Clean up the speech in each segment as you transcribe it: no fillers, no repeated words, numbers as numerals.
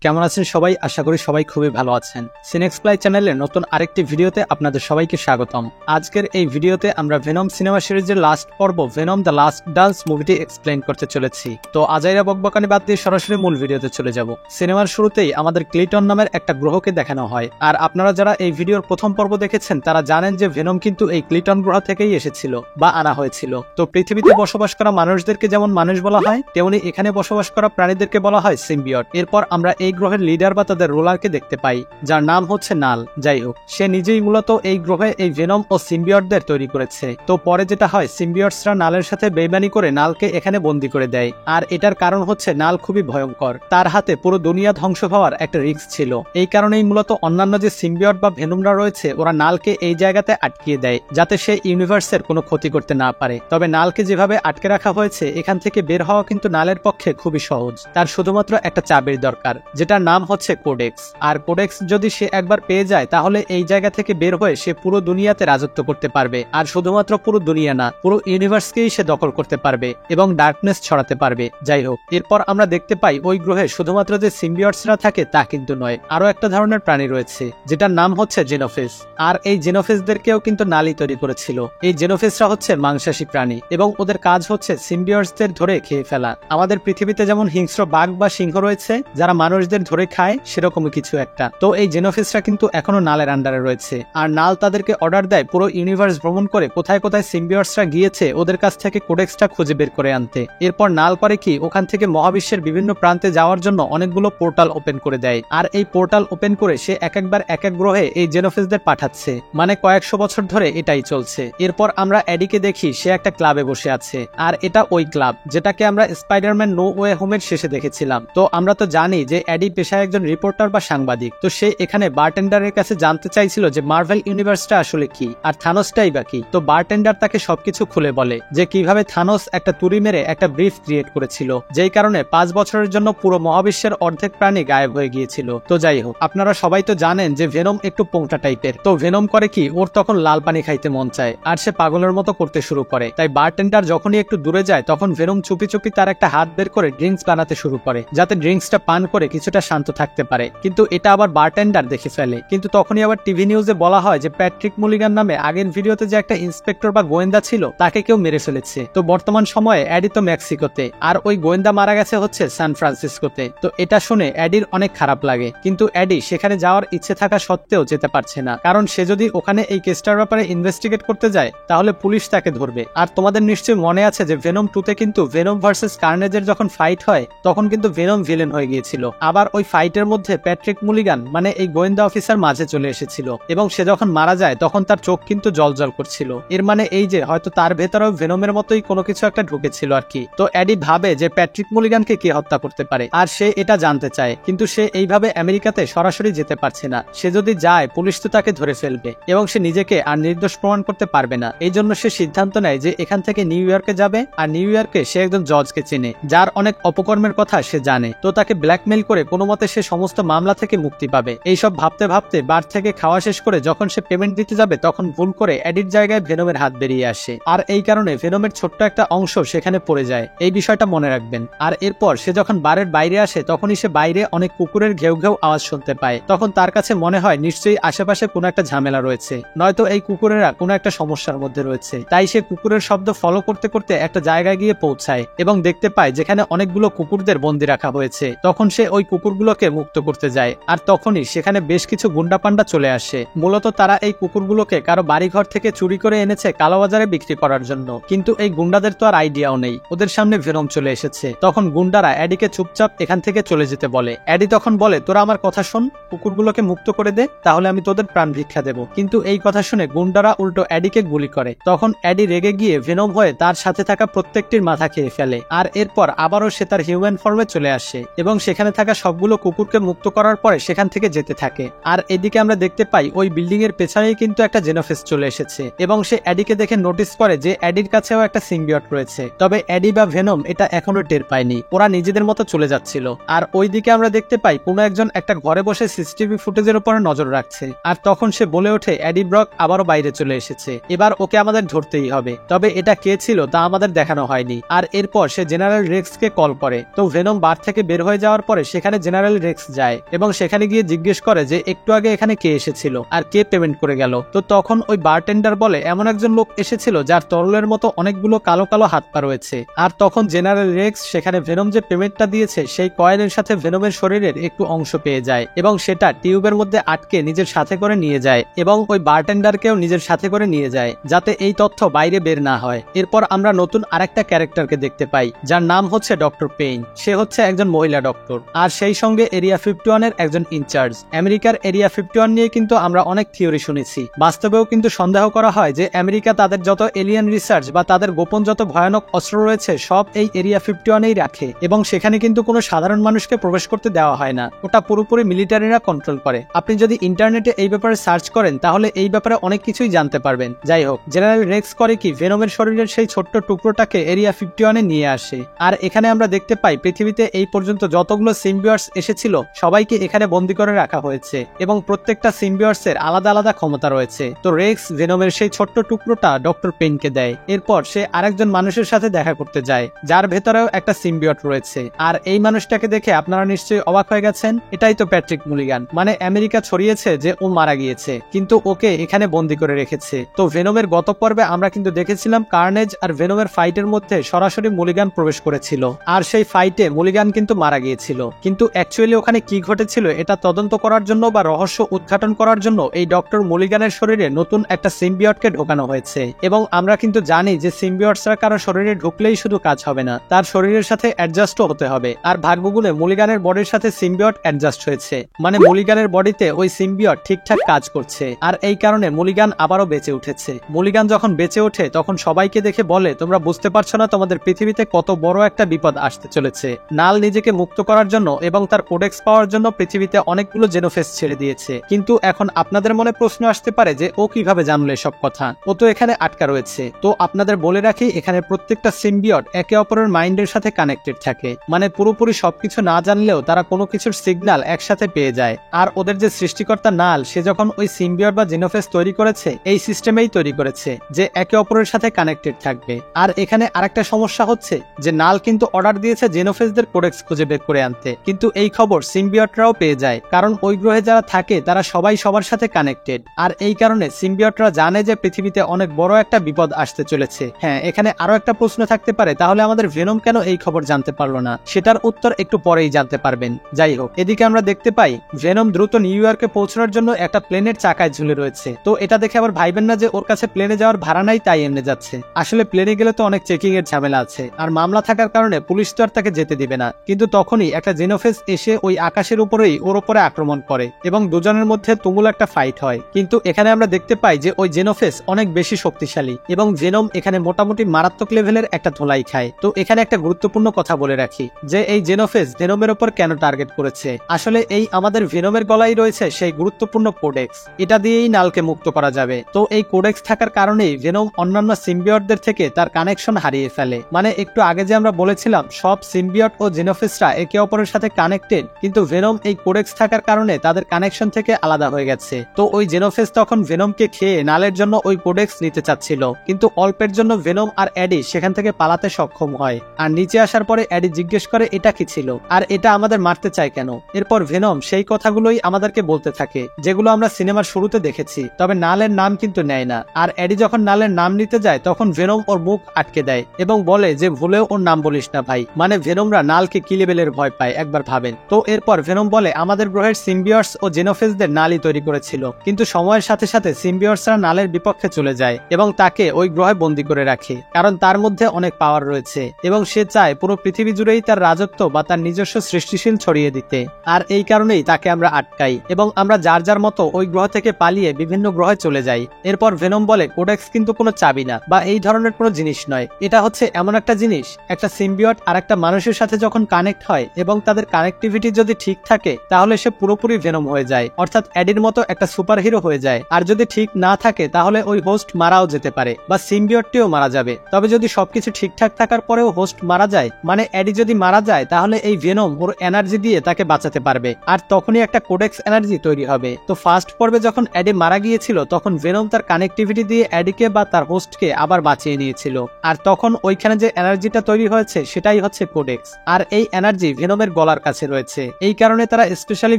কেমন আছেন সবাই? আশা করি সবাই খুবই ভালো আছেন। সিনেক্সপ্লাই চ্যানেলের নতুন আরেকটি ভিডিওতে আপনাদের সবাইকে স্বাগতম। আজকের এই ভিডিওতে আমরা ভেনম সিনেমা সিরিজের লাস্ট পর্ব ভেনম দ্য লাস্ট ডান্স মুভিটি এক্সপ্লেইন করতে চলেছি। তো আজাইরা বকবকানি বাদ দিয়ে সরাসরি মূল ভিডিওতে চলে যাব। সিনেমার শুরুতেই আমাদের ক্লিটন নামের একটা গ্রহকে দেখানো হয়, আর আপনারা যারা এই ভিডিওর প্রথম পর্ব দেখেছেন তারা জানেন যে ভেনম কিন্তু এই ক্লিটন গ্রহ থেকেই এসেছিল বা আনা হয়েছিল। তো পৃথিবীতে বসবাস করা মানুষদেরকে যেমন মানুষ বলা হয়, তেমনি এখানে বসবাস করা প্রাণীদেরকে বলা হয় সিম্বিয়ট। এরপর আমরা এই গ্রহের লিডার বা তাদের রোলারকে দেখতে পাই, যার নাম হচ্ছে নাল। যাই হোক, সে নিজেই মূলত এই গ্রহে এই ভেনম ও সিম্বিয়টদের তৈরি করেছে। তো পরে যেটা হয়, সিম্বিয়টসরা নালের সাথে বেইমানি করে নালকে এখানে বন্দী করে দেয়, আর এটার কারণ হচ্ছে নাল খুবই ভয়ঙ্কর, তার হাতে পুরো দুনিয়া ধ্বংস হওয়ার একটা রিস্ক ছিল। এই কারণেই মূলত অন্যান্য যে সিম্বিয়ট বা ভেনমরা রয়েছে ওরা নালকে এই জায়গাতে আটকিয়ে দেয়, যাতে সে ইউনিভার্সের কোনো ক্ষতি করতে না পারে। তবে নালকে যেভাবে আটকে রাখা হয়েছে, এখান থেকে বের হওয়া কিন্তু নালের পক্ষে খুবই সহজ। তার শুধুমাত্র একটা চাবির দরকার, যেটার নাম হচ্ছে কোডেক্স। আর কোডেক্স যদি সে একবার পেয়ে যায়, তাহলে এই জায়গা থেকে বের হয়ে সে পুরো দুনিয়াতে রাজত্ব করতে পারবে। আর শুধুমাত্র পুরো দুনিয়া না, পুরো ইউনিভার্সকেই সে দখল করতে পারবে এবং ডার্কনেস ছড়াতে পারবে। যাই হোক, এরপর আমরা দেখতে পাই ওই গ্রহে শুধুমাত্র যে সিম্বিয়টসরা থাকে তা কিন্তু নয়, আরো একটা ধরনের প্রাণী রয়েছে যেটার নাম হচ্ছে জেনোফিস। আর এই জেনোফিসদেরকেও কিন্তু নালি তৈরি করেছিল। এই জেনোফিসরা হচ্ছে মাংসাশী প্রাণী এবং ওদের কাজ হচ্ছে সিম্বিয়টসদের ধরে খেয়ে ফেলা। আমাদের পৃথিবীতে যেমন হিংস্র বাঘ বা সিংহ রয়েছে যারা মানুষদের ধরে খায়, সেরকমই কিছু একটা। তো এই জেনোফিসরা কিন্তু এখনো নালের আন্ডারে রয়েছে, আর নাল তাদেরকে অর্ডার দেয় পুরো ইউনিভার্স ভ্রমণ করে কোথায় কোথায় সিম্বিয়টসরা গিয়েছে ওদের কাছ থেকে কোডেক্সটা খুঁজে বের করে আনতে। এরপর নাল করে কি, ওখান থেকে মহাবিশ্বের বিভিন্ন প্রান্তে যাওয়ার জন্য অনেকগুলো পোর্টাল ওপেন করে দেয়, আর এই পোর্টাল ওপেন করে সে এক একবার এক এক গ্রহে এই জেনোফিসদের পাঠাচ্ছে। মানে কয়েকশো বছর ধরে এটাই চলছে। এরপর আমরা এডিকে দেখি, সে একটা ক্লাবে বসে আছে, আর এটা ওই ক্লাব যেটাকে আমরা স্পাইডারম্যান নো ওয়ে হোমের শেষে দেখেছিলাম। তো আমরা তো জানি যে এডি পেশায় একজন রিপোর্টার বা সাংবাদিক। তো সে এখানে বারটেন্ডারের কাছে জানতে চাইছিল যে মার্ভেল ইউনিভার্সটা আসলে কি, আর থানোসটাই বা কি। তো বারটেন্ডার তাকে সবকিছু খুলে বলে যে কিভাবে থানোস একটা তুড়ি মেরে একটা ব্রিফ ক্রিয়েট করেছিল, যেই কারণে 5 বছরের জন্য পুরো মহাবিশ্বের অর্ধেক প্রাণী গায়েব হয়ে গিয়েছিল। তো যাই হোক, আপনারা সবাই তো জানেন যে ভেনম একটু পোংটা টাইপের। তো ভেনম করে কি, ওর তখন লাল পানি খাইতে মন চায়, আর সে পাগলের মতো করতে শুরু করে। তাই বারটেন্ডার যখনই একটু দূরে যায়, তখন ভেনম চুপি চুপি তার একটা হাত বের করে ড্রিঙ্কস বানাতে শুরু করে, যাতে ড্রিঙ্কসটা পান করে কিছুটা শান্ত থাকতে পারে। কিন্তু এটা আবার বারটেন্ডার দেখে ফেলে। কিন্তু তখনই আবার টিভি নিউজে বলা হয় যে প্যাট্রিক মুলিগান নামে আগের ভিডিওতে যে একটা ইন্সপেক্টর বা গোয়েন্দা ছিল, তাকে কেউ মেরে ফেলেছে। তো বর্তমান সময়ে এডি তো মেক্সিকোতে, আর ওই গোয়েন্দা মারা গেছে হচ্ছে সান ফ্রান্সিসকোতে। তো এটা শুনে এডির অনেক খারাপ লাগে, কিন্তু এডি সেখানে যাওয়ার ইচ্ছে থাকা সত্ত্বেও যেতে পারছে না, কারণ সে যদি ওখানে এই কেসটার ব্যাপারে ইনভেস্টিগেট করতে যায় তাহলে পুলিশ তাকে ধরবে। আর তোমাদের নিশ্চয়ই মনে আছে যে ভেনম 2 তে কিন্তু ভেনম ভার্সেস কার্নেজের যখন ফাইট হয়, তখন কিন্তু ভেনম ভিলেন হয়ে গিয়েছিল। আবার ওই ফাইটের মধ্যে প্যাট্রিক মুলিগান মানে এই গোয়েন্দা অফিসার মাঝে চলে এসেছিল, এবং সে যখন মারা যায় তখন তার চোখ কিন্তু জলজল করছিল। এর মানে এই যে হয়তো তার ভেতরেও ভেনমের মতোই কোনো কিছু একটা ঢুকেছিল আর কি। তো এডি ভাবে যে প্যাট্রিক মুলিগানকে কে হত্যা করতে পারে, আর সে এটা জানতে চায়। কিন্তু সে এইভাবে আমেরিকাতে সরাসরি যেতে পারছে না। সে যদি যায়, পুলিশ তো তাকে ধরে ফেলবে এবং সে নিজেকে আর নির্দোষ প্রমাণ করতে পারবে না। এই জন্য সে সিদ্ধান্ত নেয় যে এখান থেকে নিউ ইয়র্কে যাবে, আর নিউ ইয়র্কে সে একজন জজকে চেনে যার অনেক অপকর্মের কথা সে জানে। তো তাকে ব্ল্যাকমেইল করে কোনো মতে সে সমস্ত মামলা থেকে মুক্তি পাবে। এইসব ভাবতে ভাবতে বার থেকে খাওয়া শেষ করে যখন সে পেমেন্ট দিতে যাবে, তখন ভুল করে এডির জায়গায় ভেনমের হাত বেরিয়ে আসে, আর এই কারণে ভেনমের ছোট্ট একটা অংশ সেখানে পড়ে যায়। এই বিষয়টা মনে রাখবেন। আর এরপর সে যখন বারের বাইরে আসে, তখনই সে বাইরে অনেক কুকুরের ঘেউ ঘেউ আওয়াজ শুনতে পায়। তখন তার কাছে মনে হয় নিশ্চয়ই আশেপাশে কোনো একটা ঝামেলা রয়েছে, নয়তো এই কুকুরেরা কোনো একটা সমস্যার মধ্যে রয়েছে। তাই সে কুকুরের শব্দ ফলো করতে করতে একটা জায়গায় গিয়ে পৌঁছায় এবং দেখতে পায় যেখানে অনেকগুলো কুকুরদের বন্দি রাখা হয়েছে। তখন সে ওই কুকুরগুলোকে মুক্ত করতে যায়, আর তখনই সেখানে বেশ কিছু গুন্ডা পান্ডা চলে আসে। মূলত তারা এই কুকুরগুলোকে কারো বাড়িঘর থেকে চুরি করে এনেছে কালোবাজারে বিক্রি করার জন্য। কিন্তু এই গুন্ডাদের তো আর আইডিয়াও নেই, ওদের সামনে ভেনম চলে এসেছে। তখন গুন্ডারা এডিকে চুপচাপ এখান থেকে চলে যেতে বলে। এডি তখন বলে, তোরা আমার কথা শোন, কুকুরগুলোকে মুক্ত করে দে, তাহলে আমি তোদের প্রাণ ভিক্ষা দেব। কিন্তু এই কথা শুনে গুন্ডারা উল্টো এডিকে গুলি করে। তখন এডি রেগে গিয়ে ভেনম হয়ে তার সাথে থাকা প্রত্যেকটির মাথা খেয়ে ফেলে, আর এরপর আবারও সে তার হিউম্যান ফর্মে চলে আসে এবং সেখানে থাকা সবগুলো কুকুরকে মুক্ত করার পরে সেখান থেকে যেতে থাকে। আর এদিকে আমরা দেখতে পাই ওই বিল্ডিং এর পেছনেই কিন্তু একটা জেনোফিস চলে এসেছে, এবং সে এডিকে দেখে নোটিস করে যে এডির কাছেও একটা সিম্বিয়ট রয়েছে। তবে এডি বা ভেনম এটা এখনো টের পায়নি, ওরা নিজেদের মতো চলে যাচ্ছিল। আর ওইদিকে আমরা দেখতে পাই কোনো একজন একটা ঘরে বসে সিসিটিভি ফুটেজের উপরে নজর রাখছে, আর তখন সে বলে ওঠে এডি ব্রক আবারও বাইরে চলে এসেছে, এবার ওকে আমাদের ধরতেই হবে। তবে এটা কে ছিল তা আমাদের দেখানো হয়নি। আর এরপর সে জেনারেল রেক্সকে কল করে। তো ভেনম বার থেকে বের হয়ে যাওয়ার পরে সেখানে যেখানে জেনারেল রেক্স যায় এবং সেখানে গিয়ে জিজ্ঞেস করে যে একটু আগে এখানে কে এসেছিল আর কে পেমেন্ট করে গেল। তো তখন ওই বারটেন্ডার বলে এমন একজন লোক এসেছিল যার তরলের মতো অনেকগুলো কালো কালো হাত পা রয়েছে। আর তখন জেনারেল রেক্স সেখানে ভেনম যে পেমেন্টটা দিয়েছে সেই কয়েনের সাথে ভেনমের শরীরের একটু অংশ পেয়ে যায় এবং সেটা টিউবের মধ্যে আটকে নিজের সাথে করে নিয়ে যায় এবং ওই বারটেন্ডারকেও নিজের সাথে করে নিয়ে যায় যাতে এই তথ্য বাইরে বের না হয়। এরপর আমরা নতুন আরেকটা ক্যারেক্টারকে দেখতে পাই যার নাম হচ্ছে ডক্টর পেইন। সে হচ্ছে একজন মহিলা ডক্টর আর সেই সঙ্গে এরিয়া 51 এর একজন ইনচার্জ। আমেরিকার এরিয়া 51 নিয়ে কিন্তু আমরা অনেক থিওরি শুনেছি, বাস্তবেও কিন্তু সন্দেহ করা হয় যে আমেরিকা তাদের যত এলিয়েন রিসার্চ বা তাদের গোপন যত ভয়ানক অস্ত্র রয়েছে সব এই এরিয়া 51-এই রাখে এবং সেখানে কিন্তু কোনো সাধারণ মানুষকে প্রবেশ করতে দেওয়া হয় না, ওটা পুরোপুরি মিলিটারিরা কন্ট্রোল করে। আপনি যদি ইন্টারনেটে এই ব্যাপারে সার্চ করেন তাহলে এই ব্যাপারে অনেক কিছুই জানতে পারবেন। যাই হোক, জেনারেল রেক্স করে কি ভেনমের শরীরের সেই ছোট্ট টুকরোটাকে এরিয়া 51-এ নিয়ে আসে। আর এখানে আমরা দেখতে পাই পৃথিবীতে এই পর্যন্ত যতগুলো সিম্বিয়টস এসেছিল সবাইকে এখানে বন্দী করে রাখা হয়েছে এবং প্রত্যেকটা সিম্বিয়টসের আলাদা আলাদা ক্ষমতা রয়েছে। তো রেক্স ভেনমের সেই ছোট্ট টুকরোটা ডক্টর পেইনকে দেয়। এরপর সে আরেকজন মানুষের সাথে দেখা করতে যায় যার ভেতরেও একটা সিম্বিয়ট রয়েছে। আর এই মানুষটাকে দেখে আপনারা নিশ্চয়ই অবাক হয়ে গেছেন, এটাই তো প্যাট্রিক মুলিগান। মানে আমেরিকা ছড়িয়েছে যে ও মারা গিয়েছে কিন্তু ওকে এখানে বন্দী করে রেখেছে। তো ভেনমের গত পর্বে আমরা কিন্তু দেখেছিলাম কার্নেজ আর ভেনমের ফাইটের মধ্যে সরাসরি মুলিগান প্রবেশ করেছিল আর সেই ফাইটে মুলিগান কিন্তু মারা গিয়েছিল। কিন্তু অ্যাকচুয়ালি ওখানে কি ঘটেছিল এটা তদন্ত করার জন্য বা রহস্য উদ্ঘাটন করার জন্য এই ডক্টর মুলিগানের শরীরে নতুন একটা সিম্বিয়টকে ঢোকানো হয়েছে এবং আমরা কিন্তু জানি যে সিম্বিয়টসরা কারো শরীরে ঢুকলেই শুধু কাজ হবে না, তার শরীরের সাথে অ্যাডজাস্টও হতে হবে। আর ভাগ্যগুণে মুলিগানের বডির সাথে সিম্বিয়ট অ্যাডজাস্ট হয়েছে, মানে মুলিগানের বডিতে ওই সিম্বিয়ট ঠিকঠাক কাজ করছে আর এই কারণে মুলিগান আবারও বেঁচে উঠেছে। মুলিগান যখন বেঁচে ওঠে তখন সবাইকে দেখে বলে, তোমরা বুঝতে পারছো না তোমাদের পৃথিবীতে কত বড় একটা বিপদ আসতে চলেছে। নাল নিজেকে মুক্ত করার জন্য এবং তার কোডেক্স পাওয়ার জন্য পৃথিবীতে অনেকগুলো জেনোফেস ছেড়ে দিয়েছে, কিন্তু এখন আপনাদের মনে প্রশ্ন আসতে পারে যে ও কিভাবে জানলো এসব কথা, ও তো এখানে আটকা রয়েছে। তো আপনাদের বলে রাখি এখানে প্রত্যেকটা সিম্বিয়ট একে অপরের মাইন্ডের সাথে কানেক্টেড থাকে, মানে পুরোপুরি সবকিছু না জানলেও তারা কোনো কিছুর সিগন্যাল একসাথে পেয়ে যায়। আর ওদের যে সৃষ্টিকর্তা নাল সে যখন ওই সিম্বিয়ট বা জেনোফেস তৈরি করেছে এই সিস্টেমেই তৈরি করেছে যে একে অপরের সাথে কানেক্টেড থাকবে। আর এখানে আরেকটা সমস্যা হচ্ছে যে নাল কিন্তু অর্ডার দিয়েছে জেনোফেসদের কোডেক্স খুঁজে বের করে আনতে, কিন্তু এই খবর সিম্বিয়টরাও পেয়ে যায় কারণ ওই গ্রহে যারা থাকে তারা সবাই সবার সাথে কানেক্টেড। আর এই কারণে সিম্বিয়টরা জানে যে পৃথিবীতে অনেক বড় একটা বিপদ আসতে চলেছে। হ্যাঁ, এখানে আরো একটা প্রশ্ন থাকতে পারে, তাহলে আমাদের ভেনম কেন এই খবর জানতে পারলো না? সেটার উত্তর একটু পরেই জানতে পারবেন। যাই হোক, এদিকে আমরা দেখতে পাই ভেনম দ্রুত নিউ ইয়র্কে পৌঁছানোর জন্য একটা প্লেনের চাকায় ঝুলে রয়েছে। তো এটা দেখে আবার ভাইবেন না যে ওর কাছে প্লেনে যাওয়ার ভাড়া নাই তাই এমনি যাচ্ছে। আসলে প্লেনে গেলে তো অনেক চেকিং এর ঝামেলা আছে আর মামলা থাকার কারণে পুলিশ তো আর তাকে যেতে দিবে না। কিন্তু তখনই একটা জেনোফেস এসে ওই আকাশের উপরেই ওর উপরে আক্রমণ করে এবং দুজনের মধ্যে তুমুল একটা ফাইট হয়। কিন্তু এখানে আমরা দেখতে পাই যে ওই জেনোফেস অনেক বেশি শক্তিশালী এবং ভেনম এখানে মোটামুটি মারাত্মক লেভেলের একটা ধোলাই খায়। তো এখানে একটা গুরুত্বপূর্ণ কথা বলে রাখি যে এই জেনোফেস ভেনমের উপর কেন টার্গেট করেছে। আসলে এই আমাদের ভেনমের গলায় রয়েছে সেই গুরুত্বপূর্ণ কোডেক্স, এটা দিয়েই নালকে মুক্ত করা যাবে। তো এই কোডেক্স থাকার কারণেই ভেনম অন্যান্য সিম্বিয়টদের থেকে তার কানেকশন হারিয়ে ফেলে। মানে একটু আগে যে আমরা বলেছিলাম সব সিম্বিয়ট ও জেনোফেসরা একে অপরের সাথে কানেক্টেড, কিন্তু ভেনম এই কোডেক্স থাকার কারণে তাদের কানেকশন থেকে আলাদা হয়ে গেছে। তো ওই জেনোফেস তখন ভেনমকে খেয়ে নালের জন্য ওই কোডেক্স নিতে চাচ্ছিল, কিন্তু অল্পের জন্য ভেনম আর এডি সেখান থেকে পালাতে সক্ষম হয়। আর নিচে আসার পরে এডি জিজ্ঞেস করে এটা কি ছিল আর এটা আমাদের মারতে চায় কেন। এরপর ভেনম সেই কথাগুলোই আমাদেরকে বলতে থাকে যেগুলো আমরা সিনেমার শুরুতে দেখেছি, তবে নালের নাম কিন্তু নেয় না। আর এডি যখন নালের নাম নিতে যায় তখন ভেনম ওর মুখ আটকে দেয় এবং বলে যে ভুলেও ওর নাম বলিস না ভাই। মানে ভেনমরা নালকে কি লেভেলের ভয় পায় একবার ভাবেন তো। এরপর ভেনম বলে আমাদের গ্রহের সিম্বিয়টস ও জেনোফেসদের নালই তৈরি করেছিল, কিন্তু সময়ের সাথে সাথে সিম্বিয়টসরা নালের বিপক্ষে চলে যায় এবং তাকে ওই গ্রহে বন্দী করে রাখে কারণ তার মধ্যে অনেক পাওয়ার রয়েছে এবং সে চায় পুরো পৃথিবী জুড়েই তার রাজত্ব বা তার নিজস্ব সৃষ্টিশীল ছড়িয়ে দিতে। আর এই কারণেই তাকে আমরা আটকাই এবং আমরা যার যার মতো ওই গ্রহ থেকে পালিয়ে বিভিন্ন গ্রহে চলে যাই। এরপর ভেনম বলে কোডেক্স কিন্তু কোনো চাবি না বা এই ধরনের কোনো জিনিস নয়, এটা হচ্ছে এমন একটা জিনিস একটা সিম্বিয়ট আর একটা মানুষের সাথে যখন কানেক্ট হয় এবং তাদের কানেক্টিভিটি যদি ঠিক থাকে তাহলে সে পুরোপুরি ভেনম হয়ে যায়, অর্থাৎ এডির মতো একটা সুপার হিরো হয়ে যায়। আর যদি ঠিক না থাকে তাহলে ওই হোস্ট মারাও যেতে পারে বা সিম্বিয়টটিও মারা যাবে। তবে যদি সবকিছু ঠিকঠাক থাকার পরেও হোস্ট মারা যায়, মানে এডি যদি মারা যায়, তাহলে এই ভেনম ওর এনার্জি দিয়ে তাকে বাঁচাতে পারবে আর তখনই একটা কোডেক্স এনার্জি তৈরি হবে। তো ফার্স্ট পর্বে যখন এডি মারা গিয়েছিল তখন ভেনম তার কানেক্টিভিটি দিয়ে এডিকে বা তার হোস্টকে আবার বাঁচিয়ে নিয়েছিল আর তখন ওইখানে যে এনার্জিটা তৈরি হয়েছে সেটাই হচ্ছে কোডেক্স। আর এই এনার্জি ভেনমের গলা সবার কাছে রয়েছে। এই কারণে তারা স্পেশালি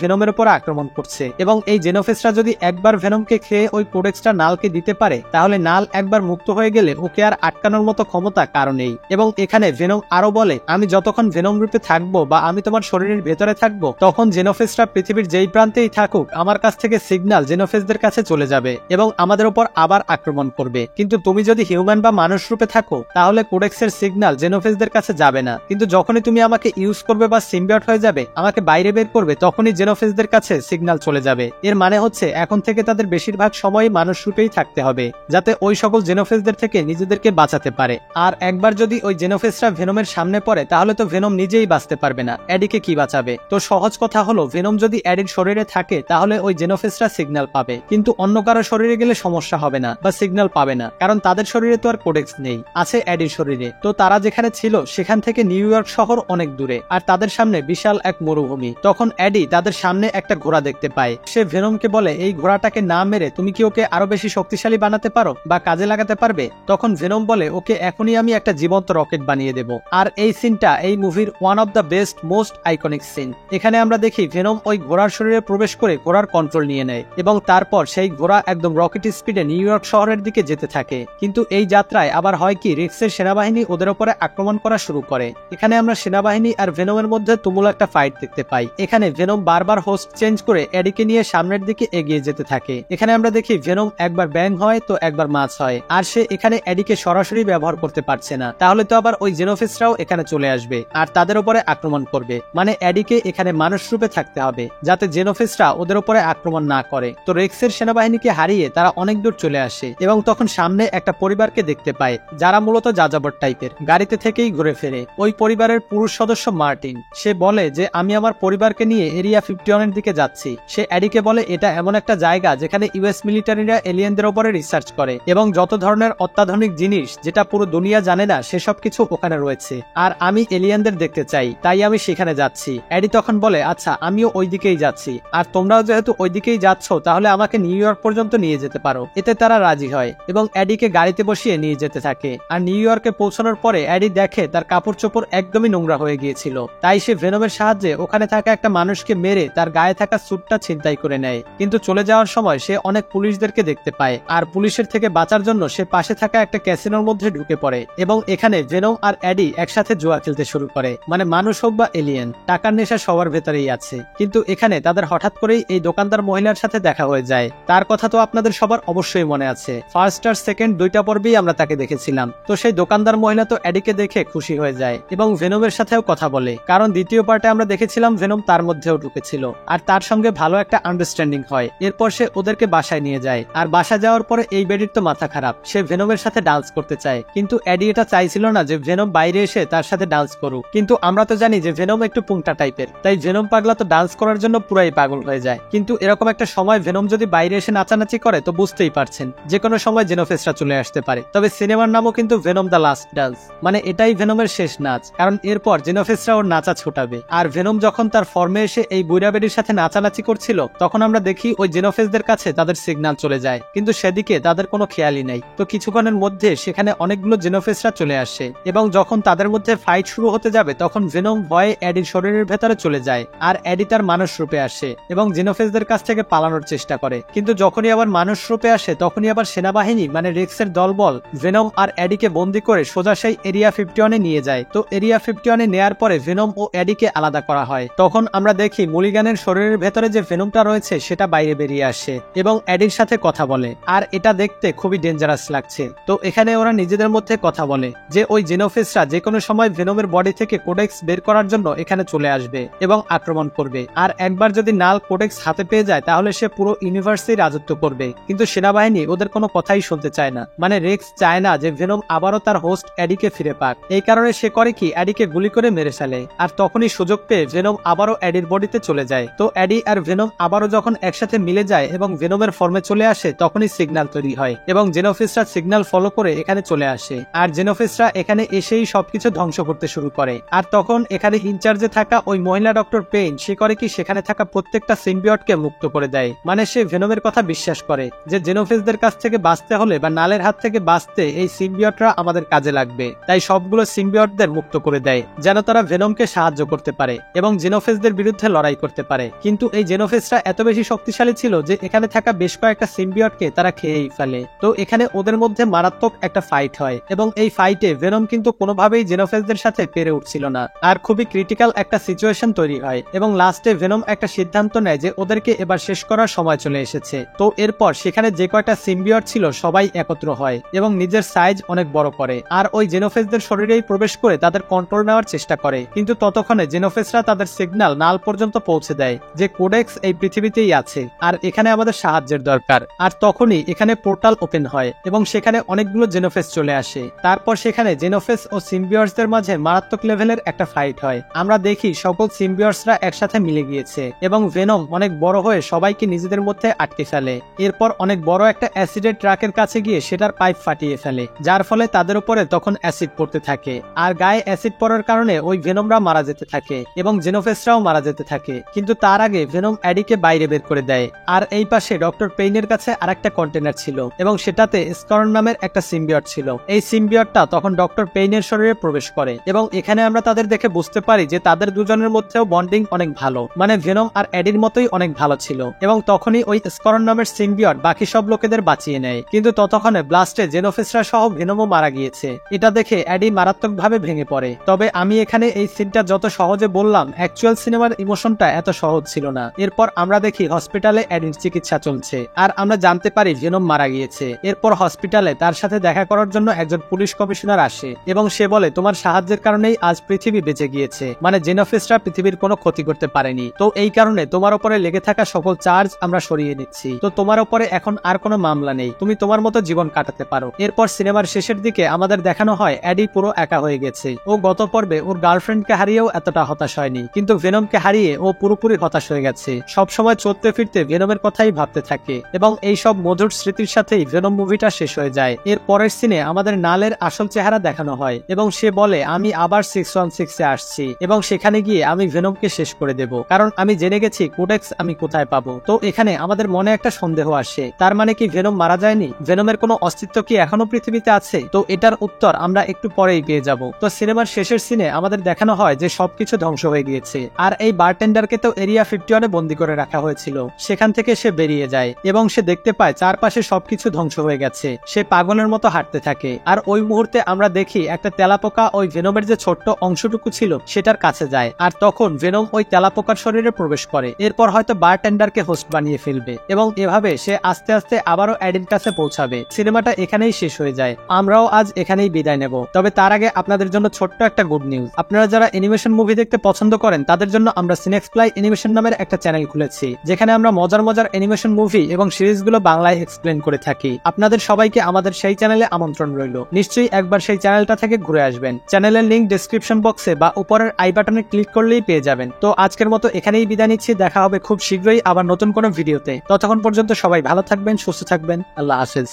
ভেনমের উপর আক্রমণ করছে এবং এই জেনোফেসরা যদি একবার ভেনমকে খেয়ে ওই কোডেক্সটা নালকে দিতে পারে তাহলে নাল একবার মুক্ত হয়ে গেলে ওকে আর আটকানোর মতো ক্ষমতা কারো নেই। এবং এখানে ভেনম আরো বলে, আমি যতক্ষণ ভেনম রূপে থাকবো বা আমি তোমার শরীরের ভেতরে থাকবো তখন জেনোফেসরা পৃথিবীর যেই প্রান্তেই থাকুক আমার কাছ থেকে সিগন্যাল জেনোফেসদের কাছে চলে যাবে এবং আমাদের উপর আবার আক্রমণ করবে। কিন্তু তুমি যদি হিউম্যান বা মানুষ রূপে থাকো তাহলে কোডেক্সের সিগন্যাল জেনোফেসদের কাছে যাবে না, কিন্তু যখনই তুমি আমাকে ইউজ করবে বা সিম্বিয়ট হয়ে যাবে, আমাকে বাইরে বের করবে, তখনই জেনোফেসদের কাছে সিগন্যাল চলে যাবে। এর মানে হচ্ছে এখন থেকে তাদের বেশিরভাগ সময় মানুষ রূপেই থাকতে হবে যাতে ওই সকল জেনোফেসদের থেকে নিজেদেরকে বাঁচাতে পারে। আর একবার যদি ওই জেনোফেসরা ভেনমের সামনে পড়ে তাহলে তো ভেনম নিজেই বাঁচতে পারবে না, এডিকে কি বাঁচাবে? তো সহজ কথা হলো, ভেনম যদি এডির শরীরে থাকে তাহলে ওই জেনোফেসরা সিগন্যাল পাবে, কিন্তু অন্য কারো শরীরে গেলে সমস্যা হবে না বা সিগন্যাল পাবে না, কারণ তাদের শরীরে তো আর কোডেক্স নেই, আছে এডির শরীরে। তো তারা যেখানে ছিল সেখান থেকে নিউ ইয়র্ক শহর অনেক দূরে, আর তাদের সামনে বিশাল এক মরুভূমি। তখন এডি তাদের সামনে একটা ঘোড়া দেখতে পায়। সে ভেনমকে বলে, এই ঘোড়াটাকে না মেরে তুমি কি ওকে আরো বেশি শক্তিশালী বানাতে পারো বা কাজে লাগাতে পারবে? তখন ভেনম বলে, ওকে এখনই আমি একটা জীবন্ত রকেট বানিয়ে দেব। আর এই সিনটা এই মুভির one of the best most iconic scene. এখানে আমরা দেখি ভেনম ওই ঘোড়ার শরীরে প্রবেশ করে ঘোড়ার কন্ট্রোল নিয়ে নেয় এবং তারপর সেই ঘোড়া একদম রকেট স্পিডে নিউ ইয়র্ক শহরের দিকে যেতে থাকে। কিন্তু এই যাত্রায় আবার হয় কি, রিক্সের সেনাবাহিনী ওদের উপরে আক্রমণ করা শুরু করে। এখানে আমরা সেনাবাহিনী আর ভেনমের মধ্যে তুমুল একটা ফাইট দেখতে পাই। এখানে ভেনম বারবার হোস্ট চেঞ্জ করে এডিকে নিয়ে সামনের দিকে এগিয়ে যেতে থাকে। এখানে আমরা দেখি ভেনম একবার ব্যাং হয় তো একবার মাছ হয়, আর সে এখানে এডিকে সরাসরি ব্যবহার করতে পারছে না, তাহলে তো আবার ওই জেনোফেসরাও এখানে চলে আসবে আর তাদের উপরে আক্রমণ করবে। মানে এডিকে এখানে মানুষ রূপে থাকতে হবে যাতে জেনোফেসরা ওদের উপরে আক্রমণ না করে। তো রেক্সের সেনাবাহিনীকে হারিয়ে তারা অনেক দূর চলে আসে এবং তখন সামনে একটা পরিবারকে দেখতে পায় যারা মূলত যাযাবর টাইপের, গাড়িতে থেকেই ঘুরে ফেরে। ওই পরিবারের পুরুষ সদস্য মার্টিন, সে বলে যে আমি আমার পরিবারকে নিয়ে এরিয়া 51 এর দিকে যাচ্ছি। সে এডিকে বলে এটা এমন একটা জায়গা যেখানে ইউএস মিলিটারিরা এলিয়েনদের উপরে রিসার্চ করে এবং যত ধরনের অত্যাধুনিক জিনিস যেটা পুরো দুনিয়া জানে না সেসব কিছু ওখানে রয়েছে, আর আমি এলিয়েনদের দেখতে চাই, তাই আমি সেখানে যাচ্ছি। এডি তখন বলে, আচ্ছা আমিও ওই দিকেই যাচ্ছি, আর তোমরাও যেহেতু ওই দিকেই যাচ্ছ তাহলে আমাকে নিউ ইয়র্ক পর্যন্ত নিয়ে যেতে পারো। এতে তারা রাজি হয় এবং এডিকে গাড়িতে বসিয়ে নিয়ে যেতে থাকে। আর নিউ ইয়র্কে পৌঁছানোর পরে এডি দেখে তার কাপড় চোপড় একদমই নোংরা হয়ে গিয়েছিল, তাই সে ভেনমের সাহায্যে ওখানে থাকা একটা মানুষকে মেরে তার গায়ে থাকা স্যুটটা ছিনতাই করে নেয়। কিন্তু চলে যাওয়ার সময় সে অনেক পুলিশদেরকে দেখতে পায়, আর পুলিশের থেকে বাঁচার জন্য সে পাশে থাকা একটা ক্যাসিনোর মধ্যে ঢুকে পড়ে এবং এখানে ভেনম আর এডি একসাথে জুয়া খেলতে শুরু করে। মানে মানুষ হোক বা এলিয়েন, টাকার নেশা সবার ভেতরেই আছে। কিন্তু এখানে তাদের হঠাৎ করেই এই দোকানদার মহিলার সাথে দেখা হয়ে যায়। তার কথা তো আপনাদের সবার অবশ্যই মনে আছে, ফার্স্ট আর সেকেন্ড দুইটা পর্বেই আমরা তাকে দেখেছিলাম। তো সেই দোকানদার মহিলা তো এডিকে দেখে খুশি হয়ে যায় এবং ভেনমের সাথেও কথা বলে, কারণ দ্বিতীয় পার্টে আমরা দেখেছিলাম ভেনম তার মধ্যেও ঢুকেছিল আর তার সঙ্গে ভালো একটা আন্ডারস্ট্যান্ডিং হয়। এরপর সে ওদেরকে বাসায় নিয়ে যায়, আর বাসা যাওয়ার পরে এই বেডির তো মাথা খারাপ, সে ভেনমের সাথে ডান্স করতে চায়, কিন্তু এডি এটা চাইছিল না যে ভেনম বাইরে এসে তার সাথে ডান্স করুক। কিন্তু আমরা তো জানি যে ভেনম একটু পুংটা টাইপের, তাই ভেনম পাগলা তো ডান্স করার জন্য পুরাই পাগল হয়ে যায়। কিন্তু এরকম একটা সময় ভেনম যদি বাইরে এসে নাচানাচি করে তো বুঝতেই পারছেন যে কোনো সময় জেনোফেসরা চলে আসতে পারে। তবে সিনেমার নামও কিন্তু ভেনম দ্য লাস্ট ডান্স, মানে এটাই ভেনমের শেষ নাচ, কারণ এরপর জেনোফেসরা ওর নাচা ছুটাবে। আর ভেনম যখন তার ফর্মে এসে এই বুইরা বেডির সাথে নাচানাচি করছিল তখন আমরা দেখি ওই জেনোফেসদের কাছে তাদের সিগন্যাল চলে যায়, কিন্তু সেদিকে তাদের কোনো খেয়ালই নেই। তো কিছুক্ষণের মধ্যে সেখানে অনেকগুলো জেনোফেসরা চলে আসে এবং যখন তাদের মধ্যে ফাইট শুরু হতে যাবে তখন ভেনম ভয়ে এডির শরীরের ভেতরে চলে যায়, আর এডি তার মানুষ রূপে আসে এবং জেনোফেসদের কাছ থেকে পালানোর চেষ্টা করে। কিন্তু যখনই আবার মানুষ রূপে আসে তখনই আবার সেনাবাহিনী মানে রেক্সের দলবল ভেনম আর এডিকে বন্দি করে সোজা সেই এরিয়া 51 এ নিয়ে যায়। তো এরিয়া 51 এ নেয়ার পরে ভেনম ও এডিকে আলাদা করা হয়। তখন আমরা দেখি মুলিগানের শরীরের ভেতরে যে ভেনমটা রয়েছে সেটা বাইরে বেরিয়ে আসে এবং এডির সাথে কথা বলে, আর এটা দেখতে খুবই ডেঞ্জারাস লাগছে। তো এখানে ওরা নিজেদের মধ্যে কথা বলে যে ওই জেনোফেসরা যে কোনো সময় ভেনমের বডি থেকে কোডেক্স বের করার জন্য এখানে চলে আসবে এবং আক্রমণ করবে, আর একবার যদি নাল কোডেক্স হাতে পেয়ে যায় তাহলে সে পুরো ইউনিভার্সেই রাজত্ব করবে। কিন্তু সেনাবাহিনী ওদের কোনো কথাই শুনতে চায় না, মানে রেক্স চায় না যে ভেনম আবারও তার হোস্ট এডিকে ফিরে পাক। এই কারণে সে করে কি, এডিকে গুলি করে মেরে ফেলে, আর তখনই সুযোগ পেয়ে ভেনম আবারও এডির বডিতে চলে যায়। তো এডি আর ভেনম আবারও যখন একসাথে মিলে যায় এবং ভেনমের ফর্মে চলে আসে তখনই সিগন্যাল তৈরি হয় এবং জেনোফেসরা সিগন্যাল ফলো করে এখানে চলে আসে, আর জেনোফেসরা এখানে এসেই সবকিছু ধ্বংস করতে শুরু করে। আর তখন এখানে ইনচার্জে থাকা ওই মহিলা ডক্টর পেইন সে করে কি, সেখানে থাকা প্রত্যেকটা সিম্বিয়টকে মুক্ত করে দেয়। মানে সে ভেনমের কথা বিশ্বাস করে যে জেনোফেসদের কাছ থেকে বাঁচতে হলে বা নালের হাত থেকে বাঁচতে এই সিম্বিয়টরা আমাদের কাজে লাগবে, তাই সবগুলো সিম্বিয়টদের মুক্ত করে দেয় যেন তারা ভেনমকে সাহায্য করতে করতে পারে এবং জেনোফেসদের বিরুদ্ধে লড়াই করতে পারে। কিন্তু এই জেনোফেসরা এত বেশি শক্তিশালী ছিল যে এখানে থাকা বেশ কয়েকটা সিম্বিয়টকে তারা খেয়েই ফেলে। তো এখানে ওদের মধ্যে মারাত্মক একটা ফাইট হয় এবং এই ফাইটে ভেনম কিন্তু কোনোভাবেই জেনোফেসদের সাথে পেরে উঠছিল না, আর খুবই ক্রিটিক্যাল একটা সিচুয়েশন তৈরি হয় এবং লাস্টে ভেনম একটা সিদ্ধান্ত নেয় যে ওদেরকে এবার শেষ করার সময় চলে এসেছে। তো এরপর সেখানে যে কয়টা সিম্বিয়ট ছিল সবাই একত্র হয় এবং নিজের সাইজ অনেক বড় করে, আর ওই জেনোফেসদের শরীরেই প্রবেশ করে তাদের কন্ট্রোল নেওয়ার চেষ্টা করে। কিন্তু ততক্ষণে জেনোফেসরা তাদের সিগন্যাল নাল পর্যন্ত পৌঁছে দেয় যে কোডেক্স এই পৃথিবীতেই আছে আর এখানে আমাদের সাহায্যের দরকার। আর তখনই এখানে পোর্টাল ওপেন হয় এবং সেখানে অনেকগুলো জেনোফেস চলে আসে। তারপর সেখানে জেনোফেস ও সিম্বিয়টসদের মাঝে মারাত্মক লেভেলের একটা ফাইট হয়। আমরা দেখি সকল সিম্বিয়টসরা একসাথে মিলে গিয়েছে এবং ভেনম অনেক বড় হয়ে সবাইকে নিজেদের মধ্যে আটকে ফেলে। এরপর অনেক বড় একটা অ্যাসিডের ট্রাকের কাছে গিয়ে সেটার পাইপ ফাটিয়ে ফেলে, যার ফলে তাদের উপরে তখন অ্যাসিড পড়তে থাকে। আর গায়ে অ্যাসিড পড়ার কারণে ওই ভেনমরা মারা যেতে থাকে এবং জেনোফেসরাও মারা যেতে থাকে। কিন্তু তার আগে ভেনম অ্যাডিকে বাইরে বের করে দেয়। আর এই পাশে ডক্টর পেইনের কাছে আরেকটা কন্টেনার ছিল এবং সেটাতে স্করন নামের একটা সিম্বিয়ট ছিল। এই সিম্বিয়টটা তখন ডক্টর পেইনের শরীরে প্রবেশ করে এবং এখানে আমরা তাদের দেখে বুঝতে পারি যে তাদের দুজনের মধ্যেও বন্ডিং অনেক ভালো, মানে ভেনম আর অ্যাডির মতোই অনেক ভালো ছিল। এবং তখনই ওই স্করন নামের সিম্বিয়ট বাকি সব লোকেদের বাঁচিয়ে নেয়। কিন্তু ততক্ষণে ব্লাস্টে জেনোফেসরা সহ ভেনমও মারা গিয়েছে। এটা দেখে অ্যাডি মারাত্মকভাবে ভেঙে পড়ে। তবে আমি এখানে এই সিনটা যত সহজে বললাম, অ্যাকচুয়াল সিনেমার ইমোশনটা এত সহজ ছিল না। এরপর আমরা দেখি হসপিটালে অ্যাডির চিকিৎসা চলছে আর আমরা জানতে পারি ভেনম মারা গিয়েছে। এরপর হসপিটালে তার সাথে দেখা করার জন্য একজন পুলিশ কমিশনার আসে এবং সে বলে তোমার সাহায্যের কারণেই আজ পৃথিবী বেঁচে গিয়েছে, মানে জেনোফেসরা পৃথিবীর কোনো ক্ষতি করতে পারেনি। তো এই কারণে তোমার উপরে লেগে থাকা সকল চার্জ আমরা সরিয়ে নিচ্ছি। তো তোমার উপরে এখন আর কোনো মামলা নেই, তুমি তোমার মতো জীবন কাটাতে পারো। এরপর সিনেমার শেষের দিকে আমাদের দেখানো হয় অ্যাডি পুরো একা হয়ে গেছে। ও গত পর্বে ওর গার্লফ্রেন্ডকে হারিয়েও এতটা হতাশ হয়নি, কিন্তু ভেনমকে হারিয়ে ও পুরোপুরি হতাশ হয়ে গেছে। সবসময় চলতে ফিরতে ভেনমের কথাই ভাবতে থাকে এবং এই সব মধুর স্মৃতির সাথেই ভেনম মুভিটা শেষ হয়ে যায়। এর পরের সিনে আমাদের নালের আসল চেহারা দেখানো হয় এবং সে বলে আমি আবার 616 এ আসছি এবং সেখানে গিয়ে আমি ভেনমকে শেষ করে দেব, কারণ আমি জেনে গেছি কোডেক্স আমি কোথায় পাবো। তো এখানে আমাদের মনে একটা সন্দেহ আসে, তার মানে কি ভেনম মারা যায়নি? ভেনমের কোনো অস্তিত্ব কি এখনো পৃথিবীতে আছে? তো এটার উত্তর আমরা একটু পরেই পেয়ে যাব। তো সিনেমার শেষের সিনে আমাদের দেখানো হয় যে সবকিছু ধ্বংস হয়ে গিয়েছে আর এই বারটেন্ডারকে তো এরিয়া 51 এ বন্দী করে রাখা হয়েছিল। সেখান থেকে সে বেরিয়ে যায় এবং সে দেখতে পায় চারপাশে সবকিছু ধ্বংস হয়ে গেছে। সে পাগলের মতো হাঁটতে থাকে আর ওই মুহূর্তে আমরা দেখি একটা তেলাপোকা ওই ভেনমের যে ছোট্ট অংশটুকু ছিল সেটার কাছে যায় আর তখন ভেনম ওই তেলাপোকার শরীরে প্রবেশ করে। এরপর হয়তো বারটেন্ডারকে হোস্ট বানিয়ে ফেলবে এবং এভাবে সে আস্তে আস্তে আবারও অ্যাডির কাছে পৌঁছাবে। সিনেমাটা এখানেই শেষ হয়ে যায়। আমরাও আজ এখানেই বিদায় নেব। তবে তার আগে আপনাদের জন্য ছোট্ট একটা গুড নিউজ। আপনারা যারা অ্যানিমেশন মুভি দেখতে পছন্দ করেন তাদের জন্য আমরা সিনেক্সপ্লাই অ্যানিমেশন নামের একটা চ্যানেল খুলেছি, যেখানে আমরা মজার মজার অ্যানিমেশন মুভি এবং সিরিজগুলো বাংলায় এক্সপ্লেন করে থাকি। আপনাদের সবাইকে আমাদের সেই চ্যানেলে আমন্ত্রণ রইল। নিশ্চয়ই একবার সেই চ্যানেলটা থেকে ঘুরে আসবেন। চ্যানেলের লিংক ডেসক্রিপশন বক্সে বা উপরের আই বাটনে ক্লিক করলেই পেয়ে যাবেন। তো আজকের মতো এখানেই বিদায় নিচ্ছি। দেখা হবে খুব শীঘ্রই আবার নতুন কোনো ভিডিওতে। ততক্ষণ পর্যন্ত সবাই ভালো থাকবেন, সুস্থ থাকবেন। আল্লাহ হাফেজ।